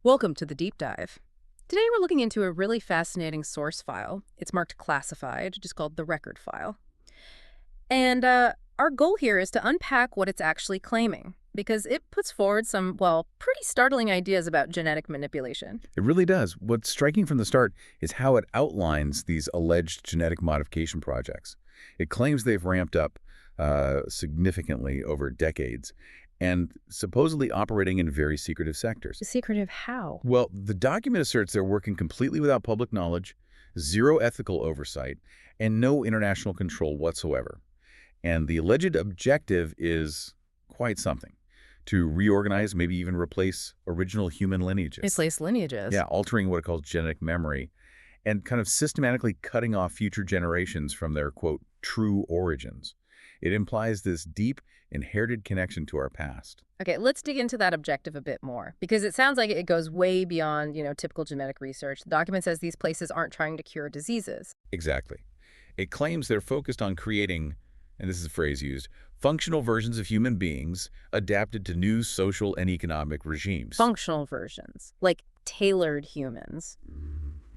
Welcome to the deep dive. Today we're looking into a really fascinating source file. It's marked classified, just called the record file. And our goal here is to unpack what it's actually claiming, because it puts forward some, well, pretty startling ideas about genetic manipulation. It really does. What's striking from the start is how it outlines these alleged genetic modification projects. It claims they've ramped up significantly over decades and supposedly operating in very secretive sectors. Secretive how? Well, the document asserts they're working completely without public knowledge, zero ethical oversight, and no international control whatsoever. And the alleged objective is quite something: to reorganize, maybe even replace original human lineages. Replace lineages. Yeah, altering what it calls genetic memory and kind of systematically cutting off future generations from their, quote, true origins. It implies this deep, inherited connection to our past. Okay, let's dig into that objective a bit more, because it sounds like it goes way beyond, typical genetic research. The document says these places aren't trying to cure diseases. Exactly. It claims they're focused on creating, and this is a phrase used, functional versions of human beings adapted to new social and economic regimes. Functional versions, like tailored humans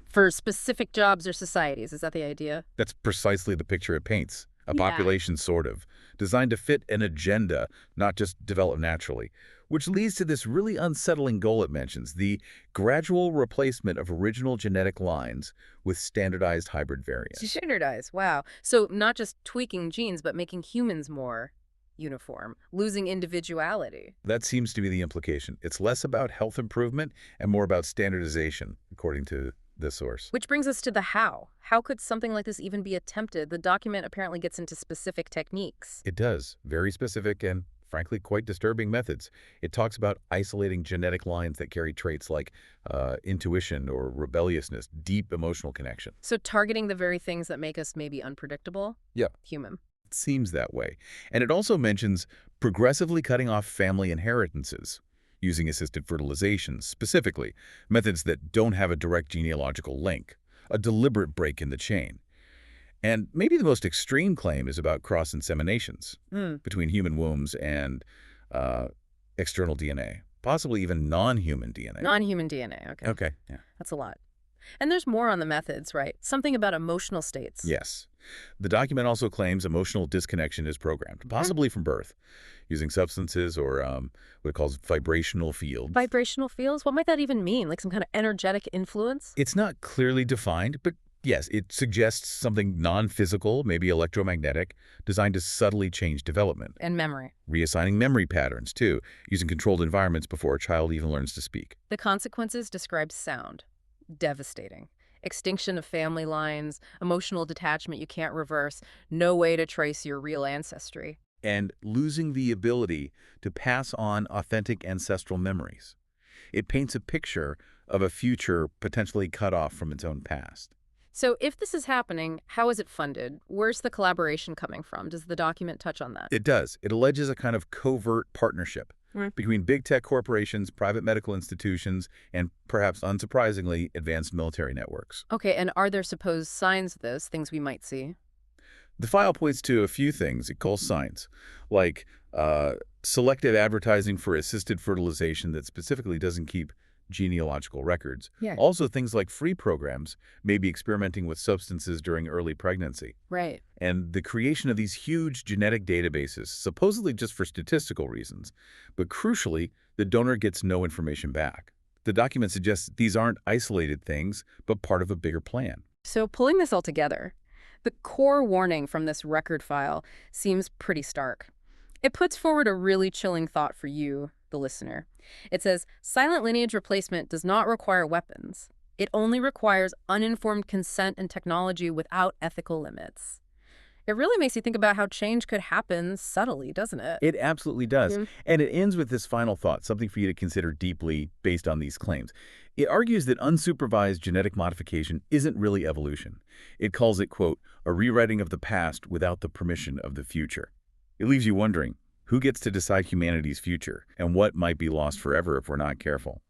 for specific jobs or societies. Is that the idea? That's precisely the picture it paints. A Yeah. population, sort of, designed to fit an agenda, not just develop naturally, which leads to this really unsettling goal it mentions: the gradual replacement of original genetic lines with standardized hybrid variants. Standardized. Wow. So not just tweaking genes, but making humans more uniform, losing individuality. That seems to be the implication. It's less about health improvement and more about standardization, according to this source. Which brings us to the how. How could something like this even be attempted? The document apparently gets into specific techniques. It does. Very specific and, frankly, quite disturbing methods. It talks about isolating genetic lines that carry traits like intuition or rebelliousness, deep emotional connection. So targeting the very things that make us maybe unpredictable? Yeah. Human. It seems that way. And it also mentions progressively cutting off family inheritances, using assisted fertilization, specifically, methods that don't have a direct genealogical link, a deliberate break in the chain. And maybe the most extreme claim is about cross-inseminations between human wombs and uh, external DNA, possibly even non-human DNA. Non-human DNA. Okay. Okay, yeah. That's a lot. And there's more on the methods, right? Something about emotional states. Yes. The document also claims emotional disconnection is programmed, possibly from birth, using substances or what it calls vibrational fields. Vibrational fields? What might that even mean? Like some kind of energetic influence? It's not clearly defined, but yes, it suggests something non-physical, maybe electromagnetic, designed to subtly change development. And memory. Reassigning memory patterns, too, using controlled environments before a child even learns to speak. The consequences describe sound. Devastating. Extinction of family lines, emotional detachment you can't reverse, no way to trace your real ancestry. And losing the ability to pass on authentic ancestral memories. It paints a picture of a future potentially cut off from its own past. So if this is happening, how is it funded? Where's the collaboration coming from? Does the document touch on that? It does. It alleges a kind of covert partnership between big tech corporations, private medical institutions, and perhaps unsurprisingly, advanced military networks. Okay, and are there supposed signs of this, things we might see? The file points to a few things it calls signs, like selective advertising for assisted fertilization that specifically doesn't keep genealogical records. Yeah. Also, things like free programs, maybe experimenting with substances during early pregnancy. Right. And the creation of these huge genetic databases, supposedly just for statistical reasons. But crucially, the donor gets no information back. The document suggests these aren't isolated things, but part of a bigger plan. So pulling this all together, the core warning from this record file seems pretty stark. It puts forward a really chilling thought for you, the listener. It says, silent lineage replacement does not require weapons. It only requires uninformed consent and technology without ethical limits. It really makes you think about how change could happen subtly, doesn't it? It absolutely does. And it ends with this final thought, something for you to consider deeply based on these claims. It argues that unsupervised genetic modification isn't really evolution. It calls it, quote, a rewriting of the past without the permission of the future. It leaves you wondering, who gets to decide humanity's future, and what might be lost forever if we're not careful?